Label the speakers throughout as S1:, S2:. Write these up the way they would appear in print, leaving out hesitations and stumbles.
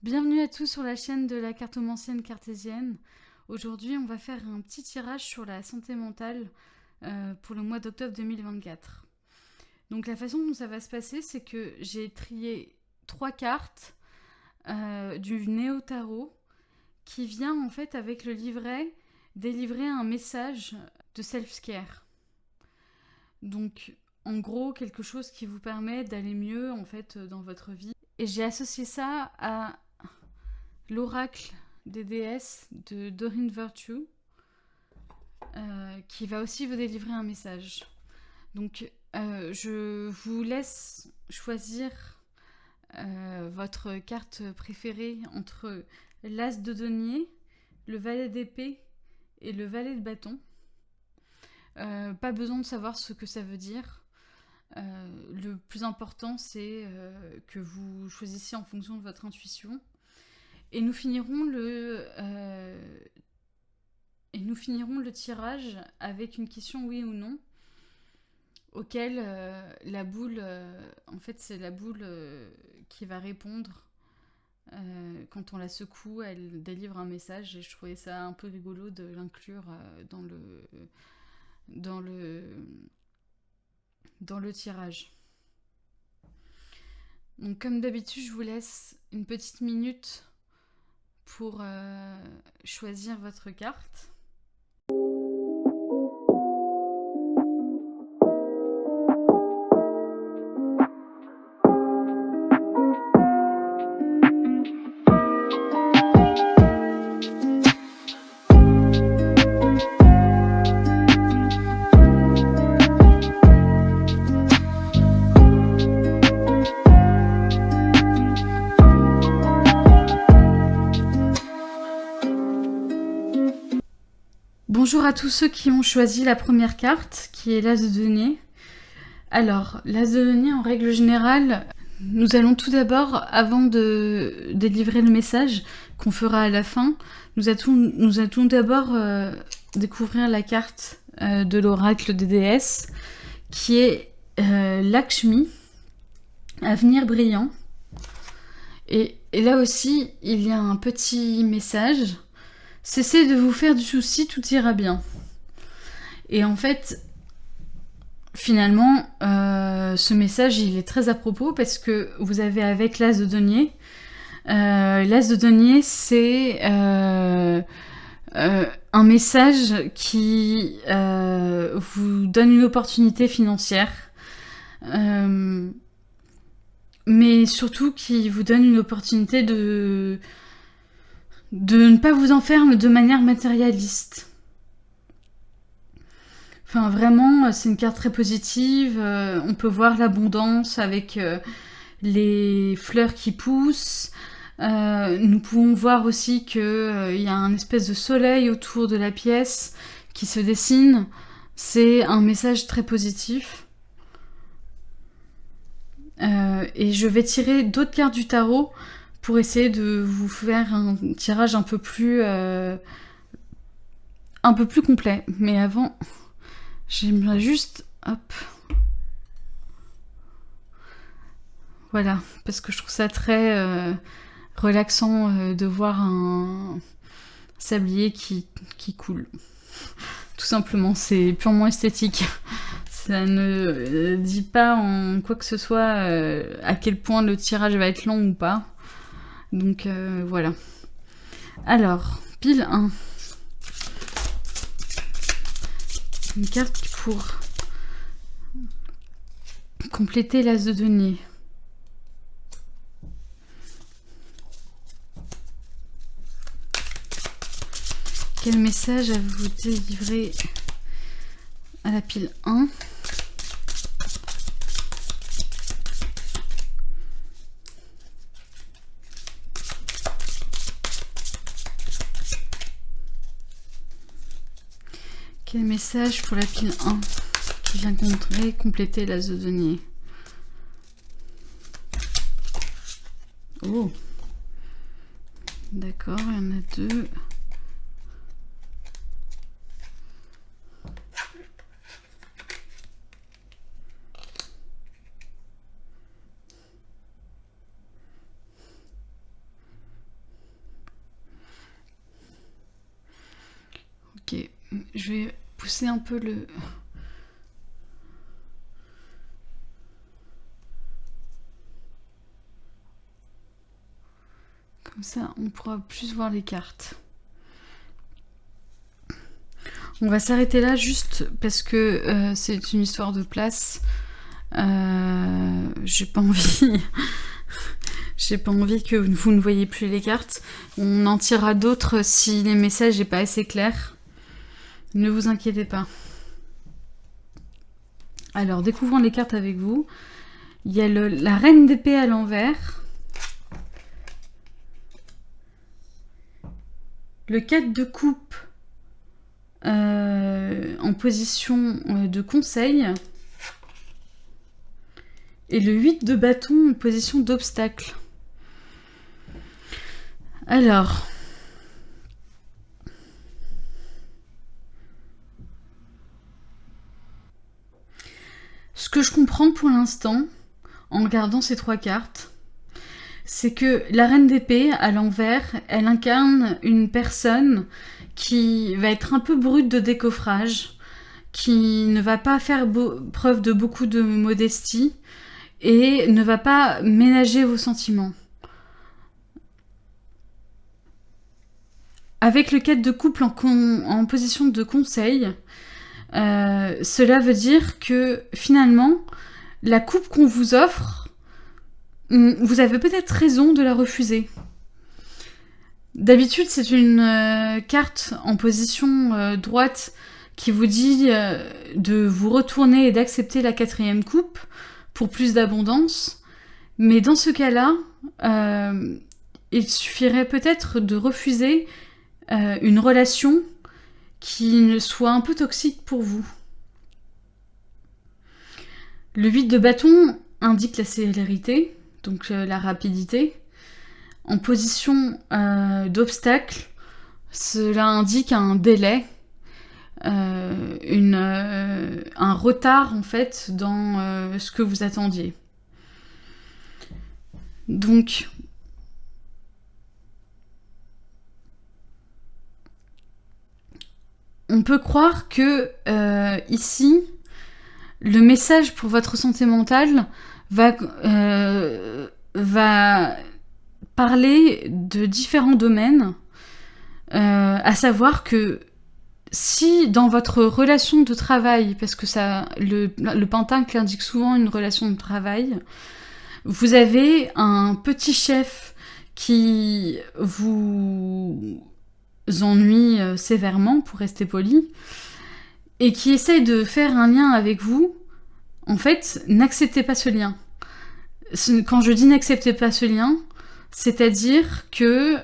S1: Bienvenue à tous sur la chaîne de la cartomancienne cartésienne. Aujourd'hui, on va faire un petit tirage sur la santé mentale pour le mois d'octobre 2024. Donc la façon dont ça va se passer, c'est que j'ai trié 3 cartes du Néo Tarot qui vient en fait avec le livret délivrer un message de self-care. Donc en gros, quelque chose qui vous permet d'aller mieux en fait dans votre vie. Et j'ai associé ça à l'oracle des déesses de Doreen Virtue, qui va aussi vous délivrer un message. Donc, je vous laisse choisir votre carte préférée entre l'as de denier, le valet d'épée et le valet de bâton. Pas besoin de savoir ce que ça veut dire. Le plus important, c'est que vous choisissiez en fonction de votre intuition. Et nous finirons le tirage avec une question oui ou non, auquel la boule, en fait c'est la boule qui va répondre. Quand on la secoue, elle délivre un message et je trouvais ça un peu rigolo de l'inclure dans le tirage. Donc comme d'habitude, je vous laisse une petite minute pour choisir votre carte. Bonjour à tous ceux qui ont choisi la première carte, qui est l'as de denier. Alors, l'as de denier, en règle générale, nous allons tout d'abord, avant de délivrer le message qu'on fera à la fin, nous allons d'abord découvrir la carte de l'oracle des déesses, qui est Lakshmi, avenir brillant. Et là aussi, il y a un petit message. Cessez de vous faire du souci, tout ira bien. Et en fait, finalement, ce message, il est très à propos parce que vous avez avec l'as de denier. L'as de denier, c'est un message qui vous donne une opportunité financière. Mais surtout qui vous donne une opportunité de ne pas vous en faire de manière matérialiste. Enfin, vraiment, c'est une carte très positive. On peut voir l'abondance avec les fleurs qui poussent. Nous pouvons voir aussi qu'il y a un espèce de soleil autour de la pièce qui se dessine. C'est un message très positif. Et je vais tirer d'autres cartes du tarot pour essayer de vous faire un tirage un peu plus complet. Mais avant, j'aimerais juste... Hop. Voilà, parce que je trouve ça très relaxant de voir un sablier qui coule. Tout simplement, c'est purement esthétique. Ça ne dit pas en quoi que ce soit à quel point le tirage va être long ou pas. Donc voilà. Alors, pile 1. Une carte pour compléter l'as de denier. Quel message avez-vous délivré à la pile 1 ? Quel message pour la pile 1 qui vient compléter l'as de denier ? Oh, d'accord, il y en a 2. Ok, je vais pousser un peu le... Comme ça, on pourra plus voir les cartes. On va s'arrêter là juste parce que c'est une histoire de place. J'ai pas envie... J'ai pas envie que vous ne voyez plus les cartes. On en tirera d'autres si les messages n'est pas assez clairs. Ne vous inquiétez pas. Alors, découvrons les cartes avec vous. Il y a la reine d'épée à l'envers. Le 4 de coupe en position de conseil. Et le 8 de bâton en position d'obstacle. Alors... Ce que je comprends pour l'instant, en regardant ces 3 cartes, c'est que la reine d'épée, à l'envers, elle incarne une personne qui va être un peu brute de décoffrage, qui ne va pas faire preuve de beaucoup de modestie et ne va pas ménager vos sentiments. Avec le 4 de couple en position de conseil, cela veut dire que finalement, la coupe qu'on vous offre, vous avez peut-être raison de la refuser. D'habitude, c'est une carte en position droite qui vous dit de vous retourner et d'accepter la 4e coupe pour plus d'abondance. Mais dans ce cas-là, il suffirait peut-être de refuser une relation qui soit un peu toxique pour vous. Le 8 de bâton indique la célérité, donc la rapidité. En position d'obstacle, cela indique un délai, un retard en fait dans ce que vous attendiez. Donc, on peut croire que ici, le message pour votre santé mentale va parler de différents domaines, à savoir que si dans votre relation de travail, parce que le pentacle indique souvent une relation de travail, vous avez un petit chef qui vous ennuie sévèrement, pour rester poli, et qui essaye de faire un lien avec vous, en fait, n'acceptez pas ce lien. Quand je dis n'acceptez pas ce lien, c'est-à-dire que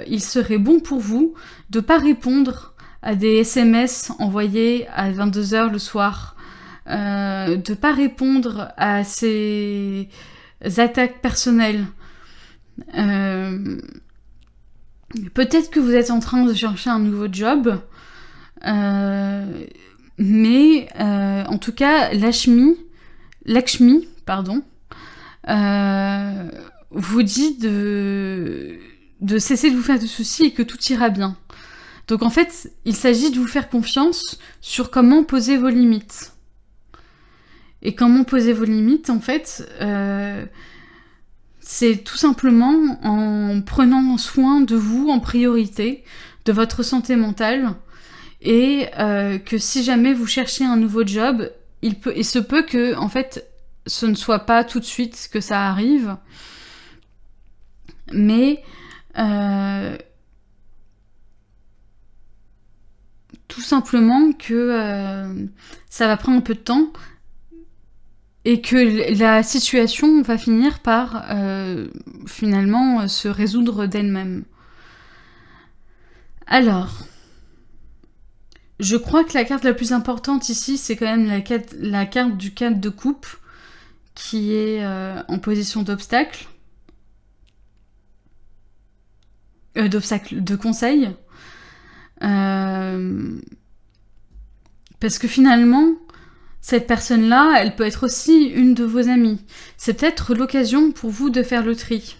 S1: il serait bon pour vous de ne pas répondre à des SMS envoyés à 22h le soir, de ne pas répondre à ces attaques personnelles. Peut-être que vous êtes en train de chercher un nouveau job, mais en tout cas, Lakshmi, vous dit de cesser de vous faire de soucis et que tout ira bien. Donc en fait, il s'agit de vous faire confiance sur comment poser vos limites. Et comment poser vos limites, en fait, c'est tout simplement en prenant soin de vous en priorité, de votre santé mentale, et que si jamais vous cherchez un nouveau job, il se peut que, en fait, ce ne soit pas tout de suite que ça arrive, mais tout simplement que ça va prendre un peu de temps et que la situation va finir par finalement se résoudre d'elle-même. Alors, je crois que la carte la plus importante ici, c'est quand même la carte du 4 de coupe, qui est en position d'obstacle. De conseil. Parce que finalement, cette personne-là, elle peut être aussi une de vos amies. C'est peut-être l'occasion pour vous de faire le tri.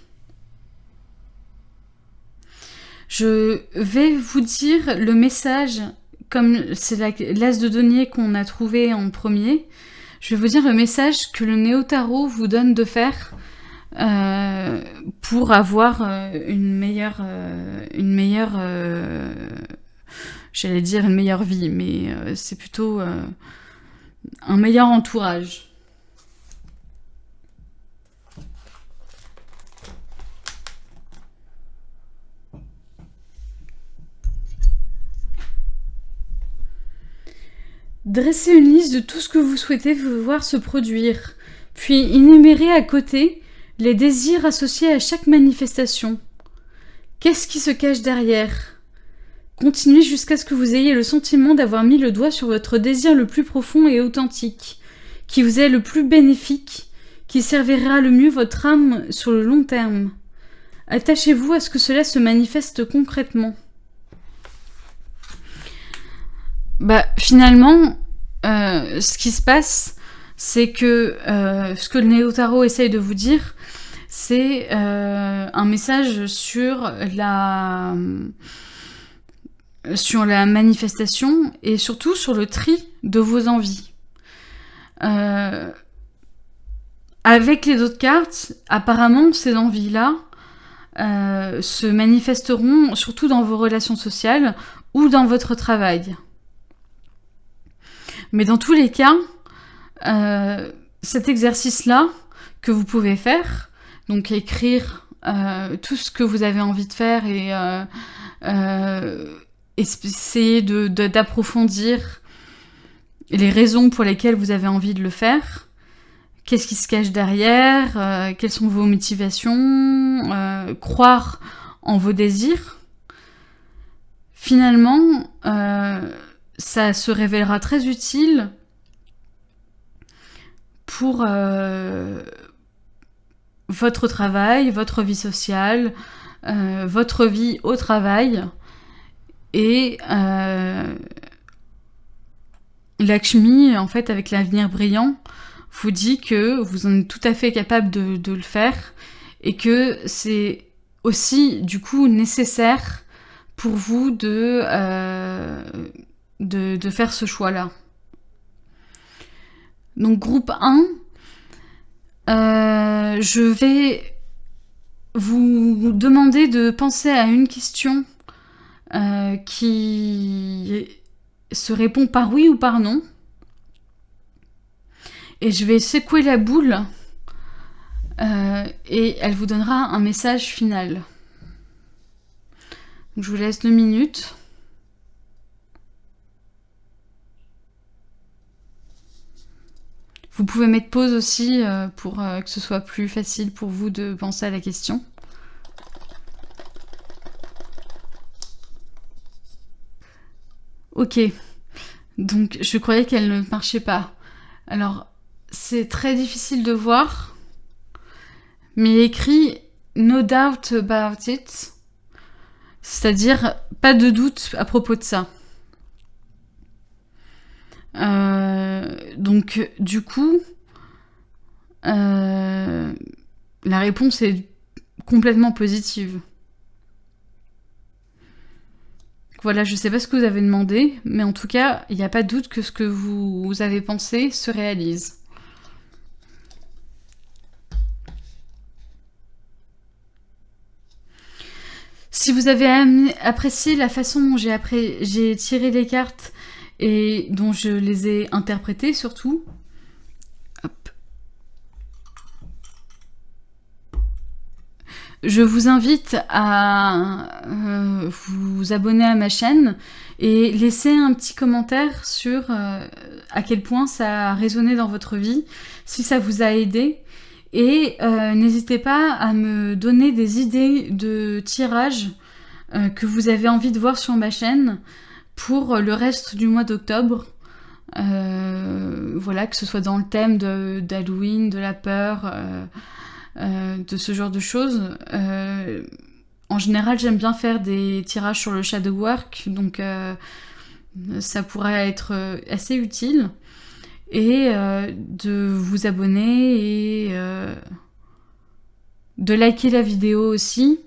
S1: Je vais vous dire le message comme c'est l'as de denier qu'on a trouvé en premier, je vais vous dire le message que le Néo-Tarot vous donne de faire pour avoir une meilleure j'allais dire une meilleure vie, mais c'est plutôt un meilleur entourage. Dressez une liste de tout ce que vous souhaitez voir se produire, puis énumérez à côté les désirs associés à chaque manifestation. Qu'est-ce qui se cache derrière ? Continuez jusqu'à ce que vous ayez le sentiment d'avoir mis le doigt sur votre désir le plus profond et authentique, qui vous est le plus bénéfique, qui servira le mieux votre âme sur le long terme. Attachez-vous à ce que cela se manifeste concrètement. Finalement, ce qui se passe, c'est que ce que le Néo-Tarot essaye de vous dire, c'est un message sur la manifestation et surtout sur le tri de vos envies. Avec les autres cartes, apparemment, ces envies-là se manifesteront surtout dans vos relations sociales ou dans votre travail. Mais dans tous les cas, cet exercice-là que vous pouvez faire, donc écrire tout ce que vous avez envie de faire et essayer d'approfondir les raisons pour lesquelles vous avez envie de le faire, qu'est-ce qui se cache derrière, quelles sont vos motivations, croire en vos désirs. Finalement, ça se révélera très utile pour votre travail, votre vie sociale, votre vie au travail. Et Lakshmi, en fait, avec l'avenir brillant, vous dit que vous en êtes tout à fait capable de le faire et que c'est aussi, du coup, nécessaire pour vous de faire ce choix-là. Donc, groupe 1, je vais vous demander de penser à une question qui se répond par oui ou par non. Et je vais secouer la boule et elle vous donnera un message final. Donc, je vous laisse 2 minutes. Vous pouvez mettre pause aussi pour que ce soit plus facile pour vous de penser à la question. Ok, donc je croyais qu'elle ne marchait pas. Alors, c'est très difficile de voir, mais il est écrit « No doubt about it », c'est-à-dire « pas de doute à propos de ça ». Donc, du coup, la réponse est complètement positive. Voilà, je sais pas ce que vous avez demandé, mais en tout cas, il n'y a pas de doute que ce que vous avez pensé se réalise. Si vous avez apprécié la façon dont j'ai tiré les cartes et dont je les ai interprétées surtout, hop. Je vous invite à vous abonner à ma chaîne et laisser un petit commentaire sur à quel point ça a résonné dans votre vie, si ça vous a aidé. Et n'hésitez pas à me donner des idées de tirage que vous avez envie de voir sur ma chaîne pour le reste du mois d'octobre. Voilà, que ce soit dans le thème d'Halloween, de la peur, de ce genre de choses. En général, j'aime bien faire des tirages sur le shadow work, donc ça pourrait être assez utile. Et de vous abonner et de liker la vidéo aussi.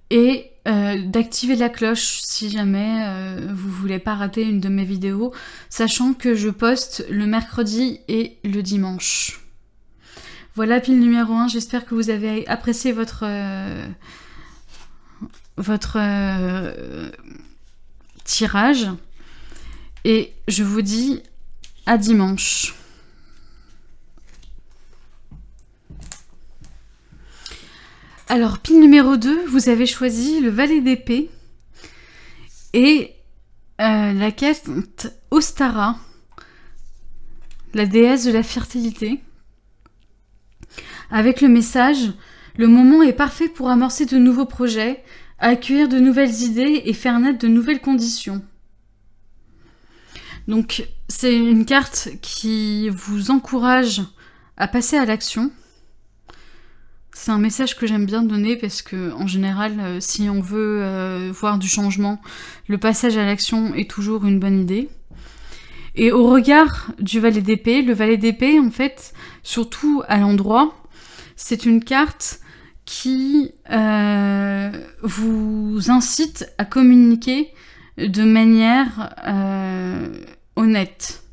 S1: Et d'activer la cloche si jamais vous voulez pas rater une de mes vidéos, sachant que je poste le mercredi et le dimanche. Voilà, pile numéro 1, j'espère que vous avez apprécié votre tirage. Et je vous dis à dimanche. Alors, pile numéro 2, vous avez choisi le valet d'épée et la carte Ostara, la déesse de la fertilité, avec le message « Le moment est parfait pour amorcer de nouveaux projets, accueillir de nouvelles idées et faire naître de nouvelles conditions ». Donc, c'est une carte qui vous encourage à passer à l'action. C'est un message que j'aime bien donner parce que, en général, si on veut voir du changement, le passage à l'action est toujours une bonne idée. Et au regard du valet d'épée, le valet d'épée, en fait, surtout à l'endroit, c'est une carte qui vous incite à communiquer de manière honnête.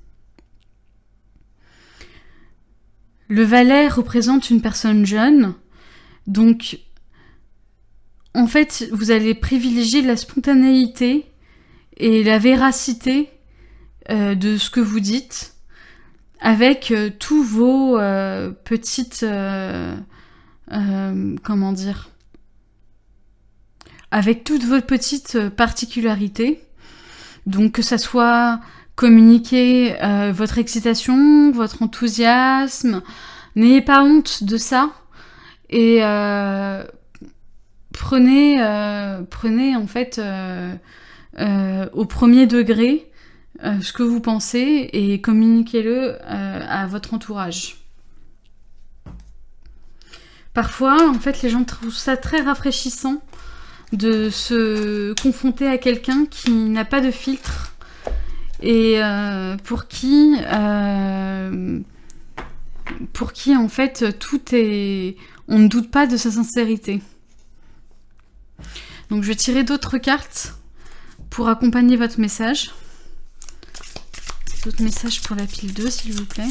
S1: Le valet représente une personne jeune, donc en fait vous allez privilégier la spontanéité et la véracité de ce que vous dites avec tous vos petites comment dire, avec toutes vos petites particularités, donc que ça soit communiquer votre excitation, votre enthousiasme, n'ayez pas honte de ça et prenez en fait au premier degré ce que vous pensez et communiquez-le à votre entourage. Parfois, en fait, les gens trouvent ça très rafraîchissant de se confronter à quelqu'un qui n'a pas de filtre et pour qui en fait tout est... on ne doute pas de sa sincérité. Donc je vais tirer d'autres cartes pour accompagner votre message. D'autres messages pour la pile 2, s'il vous plaît.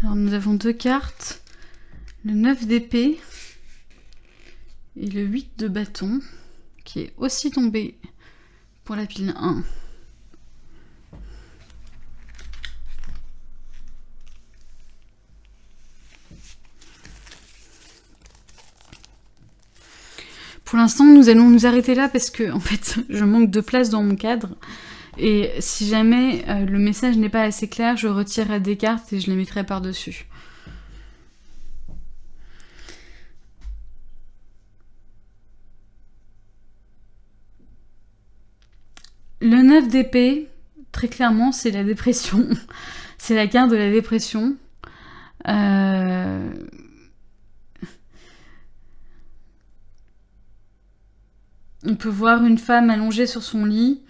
S1: Alors nous avons deux cartes, le 9 d'épée et le 8 de bâton, qui est aussi tombé pour la pile 1. Pour l'instant, nous allons nous arrêter là parce que en fait, je manque de place dans mon cadre. Et si jamais le message n'est pas assez clair, je retirerai des cartes et je les mettrai par-dessus. Le 9 d'épée, très clairement, c'est la dépression. C'est la carte de la dépression. On peut voir une femme allongée sur son lit.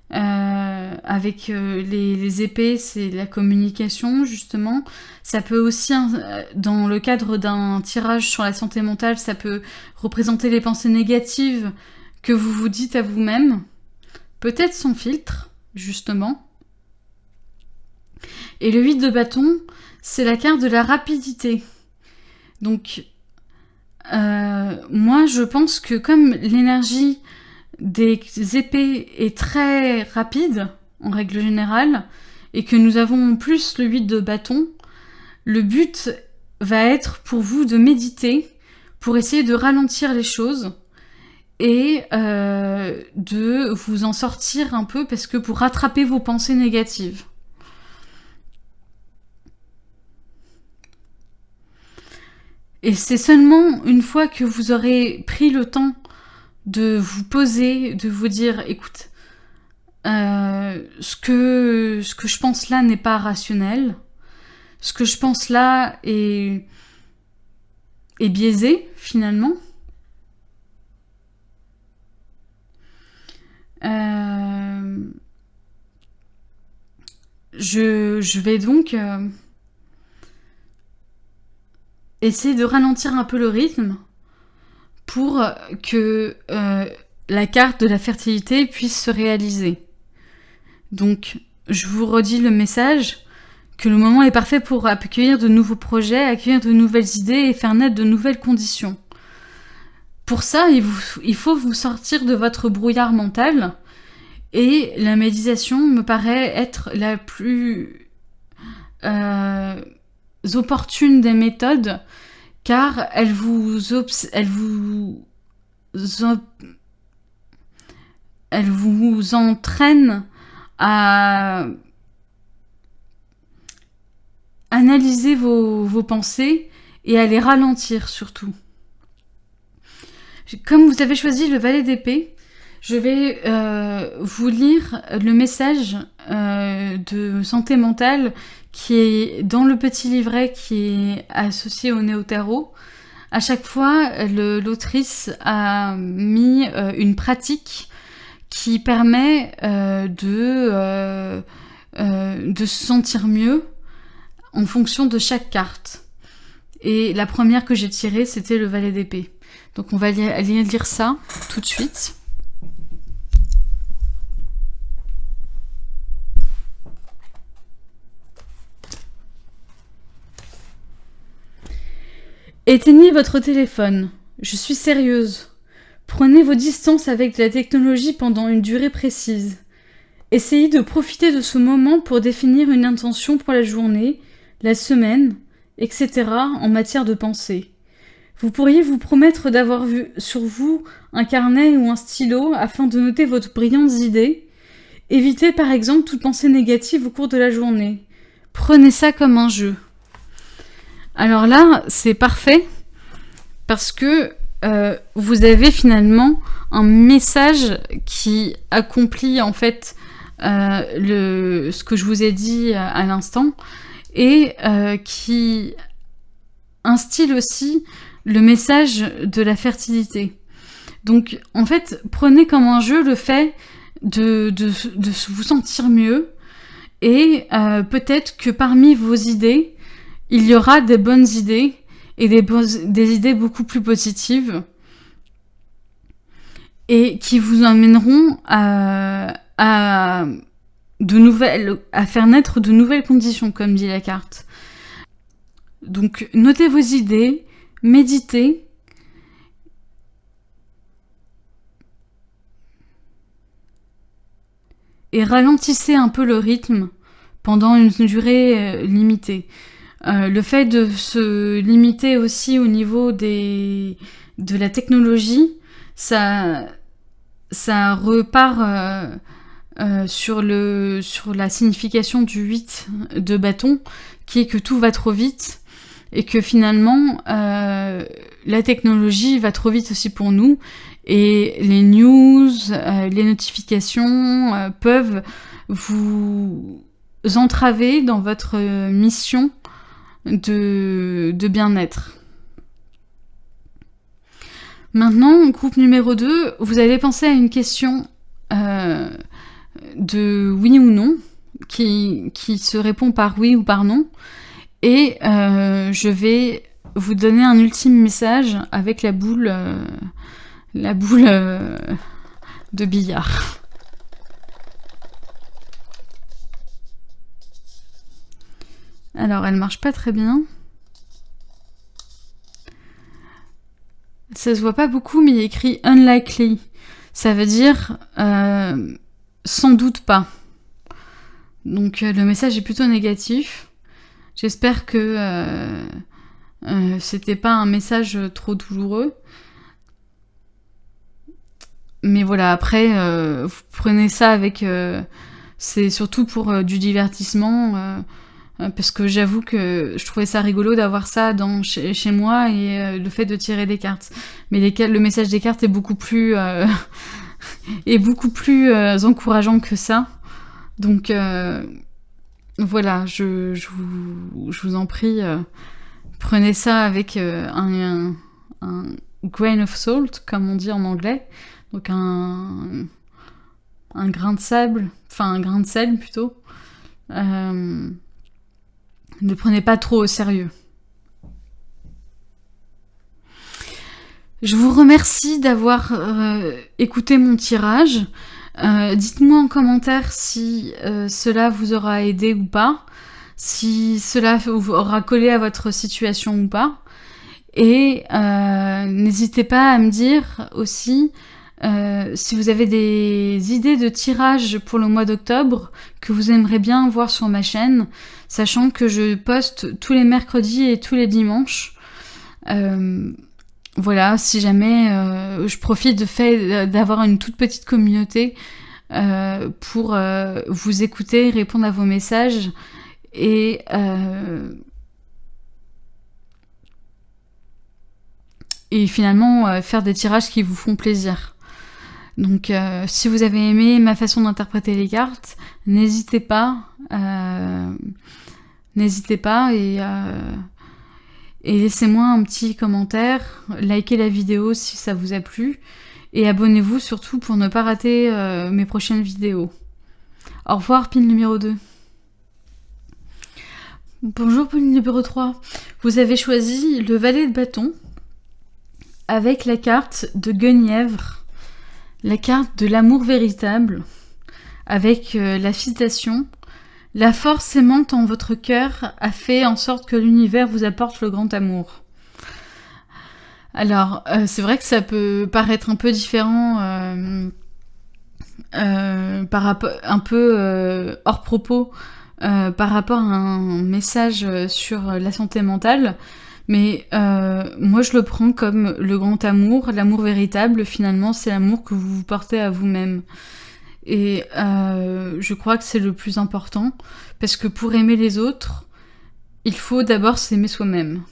S1: Avec les épées, c'est la communication, justement. Ça peut aussi, dans le cadre d'un tirage sur la santé mentale, ça peut représenter les pensées négatives que vous vous dites à vous-même. Peut-être sans filtre, justement. Et le 8 de bâton, c'est la carte de la rapidité. Donc, moi, je pense que comme l'énergie des épées est très rapide, en règle générale, et que nous avons en plus le 8 de bâton, le but va être pour vous de méditer, pour essayer de ralentir les choses, et de vous en sortir un peu, parce que pour rattraper vos pensées négatives. Et c'est seulement une fois que vous aurez pris le temps de vous poser, de vous dire, écoute, ce que je pense là n'est pas rationnel, ce que je pense là est biaisé finalement. Je vais donc essayer de ralentir un peu le rythme pour que la carte de la fertilité puisse se réaliser. Donc, je vous redis le message que le moment est parfait pour accueillir de nouveaux projets, accueillir de nouvelles idées et faire naître de nouvelles conditions. Pour ça, il faut vous sortir de votre brouillard mental, et la méditation me paraît être la plus opportune des méthodes, car elle vous entraîne à analyser vos pensées et à les ralentir surtout. Comme vous avez choisi le valet d'épée, je vais vous lire le message de santé mentale qui est dans le petit livret qui est associé au Néo-Tarot. À chaque fois, l'autrice a mis une pratique qui permet de se sentir mieux en fonction de chaque carte. Et la première que j'ai tirée, c'était le valet d'épée. Donc on va aller lire ça tout de suite. Éteignez votre téléphone. Je suis sérieuse. Prenez vos distances avec la technologie pendant une durée précise. Essayez de profiter de ce moment pour définir une intention pour la journée, la semaine, etc. en matière de pensée. Vous pourriez vous promettre d'avoir sur vous un carnet ou un stylo afin de noter vos brillantes idées. Évitez par exemple toute pensée négative au cours de la journée. Prenez ça comme un jeu. Alors là, c'est parfait parce que vous avez finalement un message qui accomplit en fait ce que je vous ai dit à l'instant et qui instille aussi le message de la fertilité. Donc en fait, prenez comme un jeu le fait de vous sentir mieux et peut-être que parmi vos idées, il y aura des bonnes idées et des idées beaucoup plus positives et qui vous emmèneront à faire naître de nouvelles conditions, comme dit la carte. Donc, notez vos idées, méditez, et ralentissez un peu le rythme pendant une durée limitée. Le fait de se limiter aussi au niveau de la technologie, ça repart sur la signification du 8 de bâton, qui est que tout va trop vite et que finalement la technologie va trop vite aussi pour nous et les news, les notifications peuvent vous entraver dans votre mission de bien-être. Maintenant, groupe numéro 2, vous allez penser à une question de oui ou non, qui se répond par oui ou par non, et je vais vous donner un ultime message avec la boule de billard. Alors, elle marche pas très bien. Ça se voit pas beaucoup, mais il y a écrit unlikely. Ça veut dire sans doute pas. Donc le message est plutôt négatif. J'espère que c'était pas un message trop douloureux. Mais voilà, après, vous prenez ça avec... c'est surtout pour du divertissement. parce que j'avoue que je trouvais ça rigolo d'avoir ça chez moi et le fait de tirer des cartes. Mais le message des cartes est beaucoup plus, encourageant que ça. Donc voilà, je vous en prie, prenez ça avec un grain of salt, comme on dit en anglais. Donc un grain de sable, enfin un grain de sel plutôt. Ne prenez pas trop au sérieux. Je vous remercie d'avoir écouté mon tirage. Dites-moi en commentaire si cela vous aura aidé ou pas, si cela aura collé à votre situation ou pas. Et n'hésitez pas à me dire aussi si vous avez des idées de tirage pour le mois d'octobre que vous aimeriez bien voir sur ma chaîne, sachant que je poste tous les mercredis et tous les dimanches. Voilà, si jamais je profite d'avoir une toute petite communauté pour vous écouter, répondre à vos messages et finalement faire des tirages qui vous font plaisir. Donc si vous avez aimé ma façon d'interpréter les cartes, n'hésitez pas et laissez-moi un petit commentaire, likez la vidéo si ça vous a plu, et abonnez-vous surtout pour ne pas rater mes prochaines vidéos. Au revoir, pile numéro 2. Bonjour, pile numéro 3. Vous avez choisi le valet de bâton avec la carte de Guenièvre, la carte de l'amour véritable, avec la citation « La force aimante en votre cœur a fait en sorte que l'univers vous apporte le grand amour. » Alors, c'est vrai que ça peut paraître un peu différent, par rapport, un peu hors propos, par rapport à un message sur la santé mentale, mais moi je le prends comme le grand amour, l'amour véritable, finalement c'est l'amour que vous vous portez à vous-même. Et je crois que c'est le plus important, parce que pour aimer les autres, il faut d'abord s'aimer soi-même.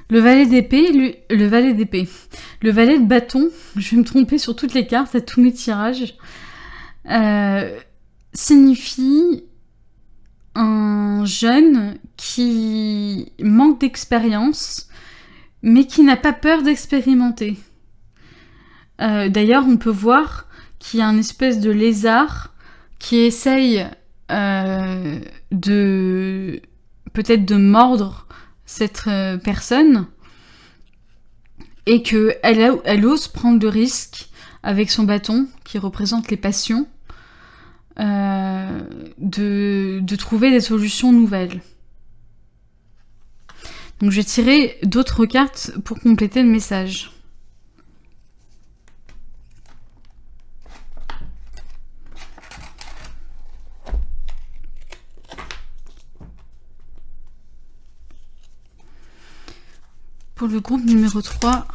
S1: Le valet d'épée, le valet de bâton, je vais me tromper sur toutes les cartes, à tous mes tirages, signifie un jeune qui manque d'expérience, mais qui n'a pas peur d'expérimenter. D'ailleurs, on peut voir qu'il y a une espèce de lézard qui essaye peut-être de mordre cette personne, et qu'elle ose prendre de risques avec son bâton, qui représente les passions, de trouver des solutions nouvelles. Donc je vais tirer d'autres cartes pour compléter le message. Pour le groupe numéro 3,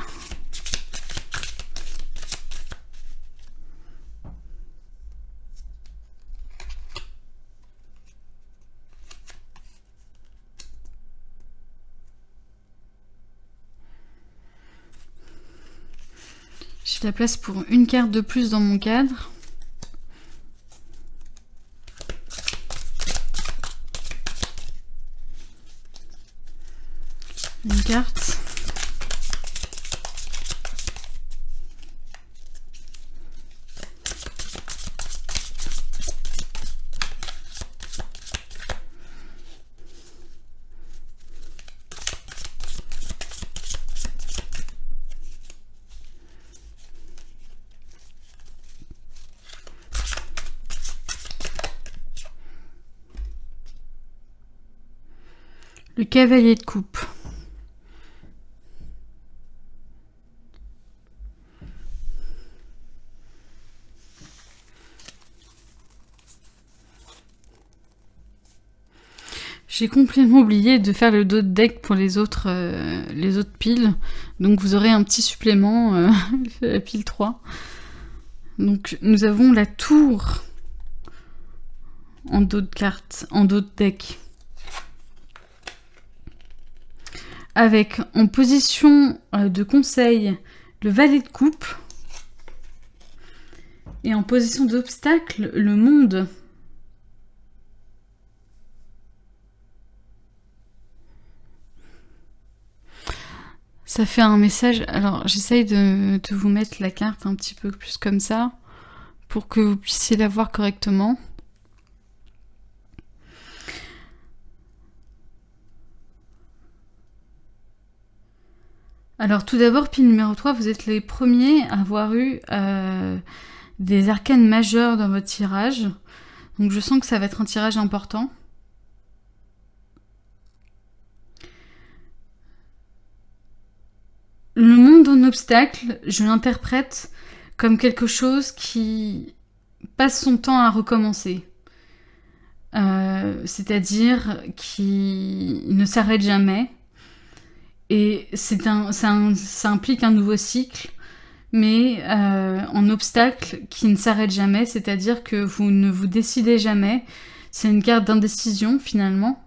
S1: j'ai la place pour une carte de plus dans mon cadre. Une carte. Le cavalier de coupe. J'ai complètement oublié de faire le dos de deck pour les autres piles, donc vous aurez un petit supplément, la pile 3. Donc nous avons la tour en dos de carte, en dos de deck. Avec en position de conseil le valet de coupe. Et en position d'obstacle, le monde. Ça fait un message. Alors, j'essaye de vous mettre la carte un petit peu plus comme ça, pour que vous puissiez la voir correctement. Alors, tout d'abord, pile numéro 3, vous êtes les premiers à avoir eu des arcanes majeures dans votre tirage. Donc, je sens que ça va être un tirage important. Le monde en obstacle, je l'interprète comme quelque chose qui passe son temps à recommencer. C'est-à-dire qui ne s'arrête jamais. Et ça implique un nouveau cycle, mais en obstacle qui ne s'arrête jamais, c'est-à-dire que vous ne vous décidez jamais. C'est une carte d'indécision finalement.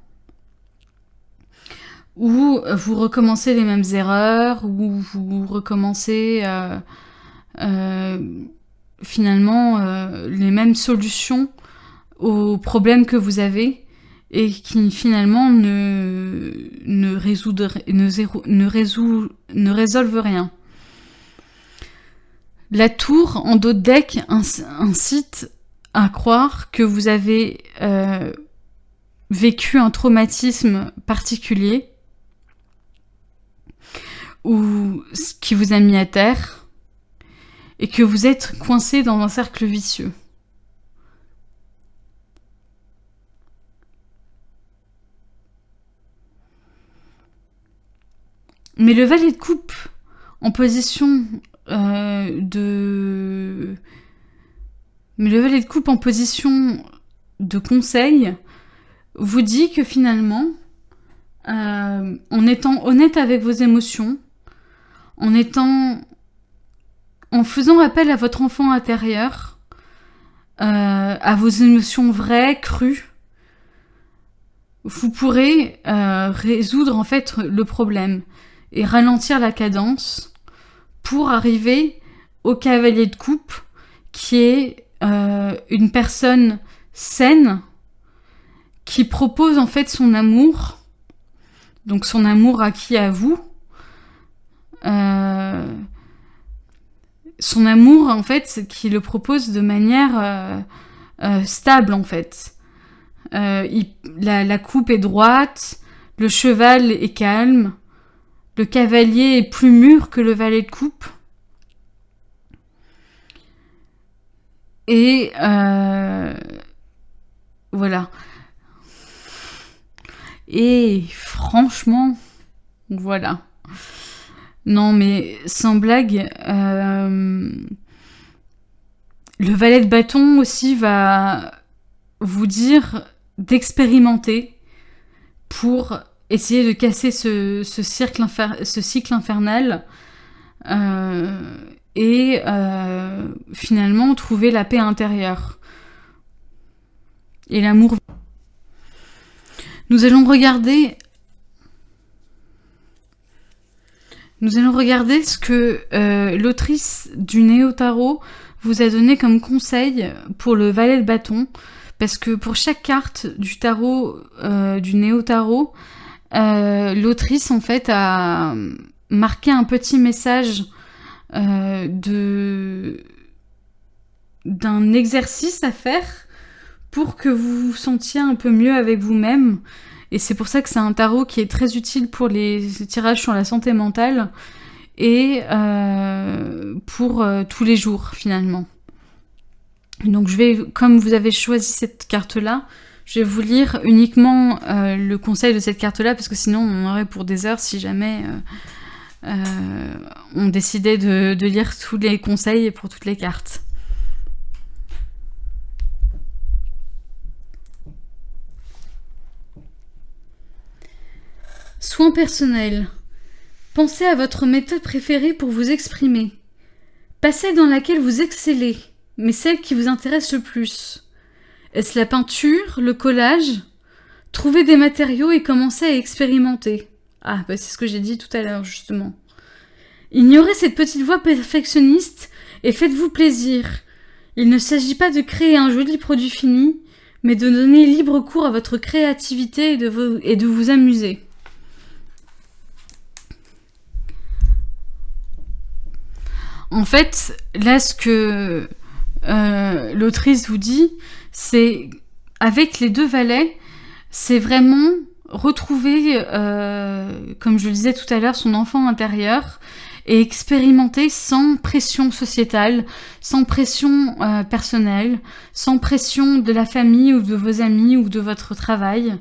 S1: Ou vous recommencez les mêmes erreurs, ou vous recommencez finalement les mêmes solutions aux problèmes que vous avez et qui finalement ne résolvent rien. La tour en dos de deck incite à croire que vous avez vécu un traumatisme particulier ou ce qui vous a mis à terre et que vous êtes coincé dans un cercle vicieux. Mais le valet de coupe en position de conseil vous dit que finalement, en étant honnête avec vos émotions, en faisant appel à votre enfant intérieur, à vos émotions vraies, crues, vous pourrez résoudre en fait le problème et ralentir la cadence pour arriver au cavalier de coupe, qui est une personne saine qui propose en fait son amour, donc son amour acquis à vous, son amour en fait qui le propose de manière stable en fait. La coupe est droite, le cheval est calme, le cavalier est plus mûr que le valet de coupe. Et voilà. Et franchement, voilà. Non, mais sans blague, le valet de bâton aussi va vous dire d'expérimenter pour essayer de casser ce cycle infernal et finalement trouver la paix intérieure et l'amour. Nous allons regarder ce que l'autrice du Néo-Tarot vous a donné comme conseil pour le valet de bâton, parce que pour chaque carte du tarot, du Néo-Tarot, l'autrice en fait a marqué un petit message d'un exercice à faire pour que vous vous sentiez un peu mieux avec vous-même. Et c'est pour ça que c'est un tarot qui est très utile pour les tirages sur la santé mentale et pour tous les jours finalement. Donc comme vous avez choisi cette carte-là, je vais vous lire uniquement le conseil de cette carte-là, parce que sinon on en aurait pour des heures si jamais on décidait de lire tous les conseils pour toutes les cartes. Soins personnels. Pensez à votre méthode préférée pour vous exprimer. Passez dans laquelle vous excellez. mais celle qui vous intéresse le plus. Est-ce la peinture, le collage? Trouvez des matériaux et commencez à expérimenter. Ah, bah c'est ce que j'ai dit tout à l'heure, justement. Ignorez cette petite voix perfectionniste et faites-vous plaisir. Il ne s'agit pas de créer un joli produit fini, mais de donner libre cours à votre créativité et de vous amuser. En fait, là, ce que l'autrice vous dit, c'est avec les 2 valets, c'est vraiment retrouver, comme je le disais tout à l'heure, son enfant intérieur et expérimenter sans pression sociétale, sans pression personnelle, sans pression de la famille ou de vos amis ou de votre travail.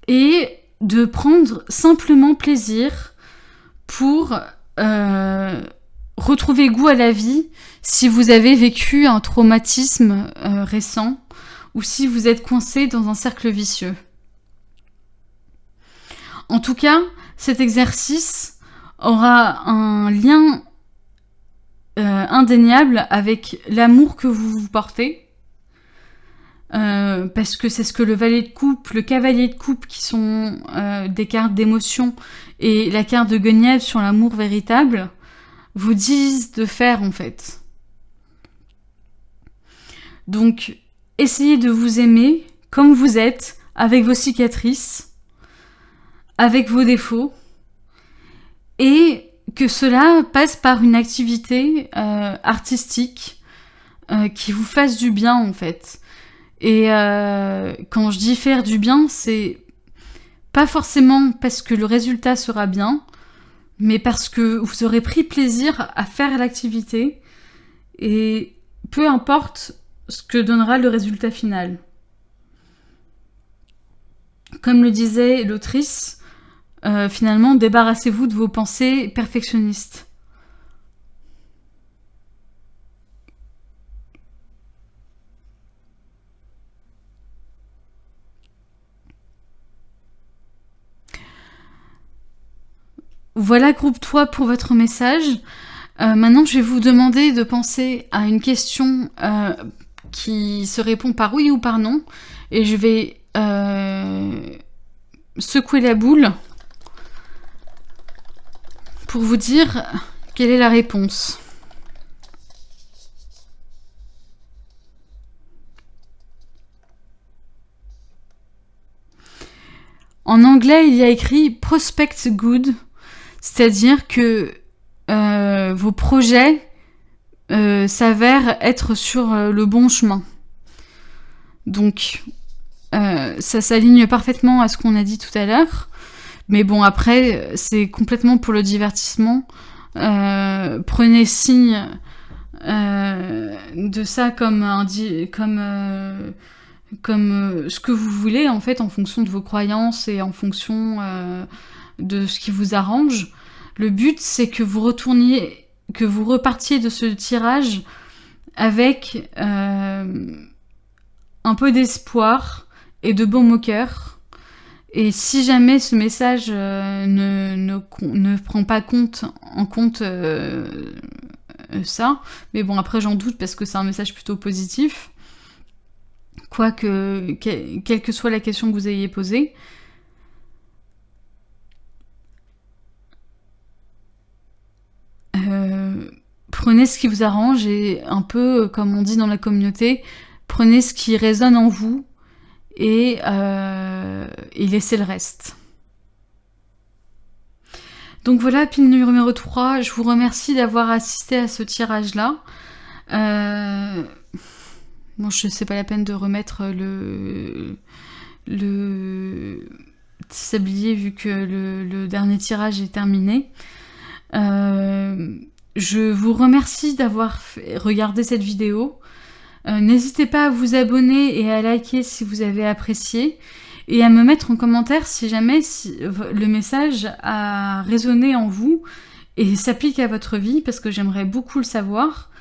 S1: Et de prendre simplement plaisir pour retrouver goût à la vie si vous avez vécu un traumatisme récent ou si vous êtes coincé dans un cercle vicieux. En tout cas, cet exercice aura un lien indéniable avec l'amour que vous vous portez, parce que c'est ce que le valet de coupe, le cavalier de coupe, qui sont des cartes d'émotion, et la carte de Guenièvre sur l'amour véritable, vous disent de faire en fait. Donc, essayez de vous aimer comme vous êtes, avec vos cicatrices, avec vos défauts, et que cela passe par une activité artistique qui vous fasse du bien en fait. Et quand je dis faire du bien, c'est pas forcément parce que le résultat sera bien, mais parce que vous aurez pris plaisir à faire l'activité, et peu importe ce que donnera le résultat final. Comme le disait l'autrice, finalement, débarrassez-vous de vos pensées perfectionnistes. Voilà, groupe 3 pour votre message. Maintenant, je vais vous demander de penser à une question qui se répond par oui ou par non. Et je vais secouer la boule pour vous dire quelle est la réponse. En anglais, il y a écrit « prospect good », c'est-à-dire que vos projets s'avèrent être sur le bon chemin. Donc, ça s'aligne parfaitement à ce qu'on a dit tout à l'heure. Mais bon, après, c'est complètement pour le divertissement. Prenez signe de ça comme ce que vous voulez, en fait, en fonction de vos croyances et en fonction de ce qui vous arrange. Le but, c'est que vous repartiez de ce tirage avec un peu d'espoir et de baume au cœur. Et si jamais ce message ne prend pas en compte ça, mais bon, après j'en doute parce que c'est un message plutôt positif, quoique, quelle que soit la question que vous ayez posée, prenez ce qui vous arrange et un peu, comme on dit dans la communauté, prenez ce qui résonne en vous et laissez le reste. Donc voilà, pile numéro 3, je vous remercie d'avoir assisté à ce tirage-là. Bon, c'est pas la peine de remettre le sablier vu que le dernier tirage est terminé. Je vous remercie d'avoir regardé cette vidéo. N'hésitez pas à vous abonner et à liker si vous avez apprécié, et à me mettre en commentaire si jamais le message a résonné en vous et s'applique à votre vie, parce que j'aimerais beaucoup le savoir.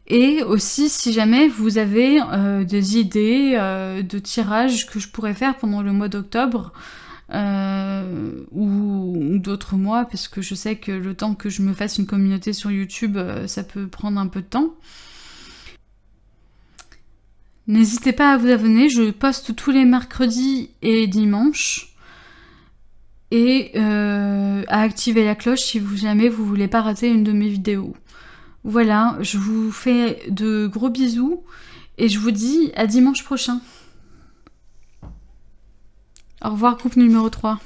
S1: Et aussi si jamais vous avez des idées de tirages que je pourrais faire pendant le mois d'octobre, ou d'autres mois, parce que je sais que le temps que je me fasse une communauté sur YouTube, ça peut prendre un peu de temps. N'hésitez pas à vous abonner, je poste tous les mercredis et dimanches. Et à activer la cloche si jamais vous voulez pas rater une de mes vidéos. Voilà, je vous fais de gros bisous et je vous dis à dimanche prochain. Au revoir, groupe numéro 3.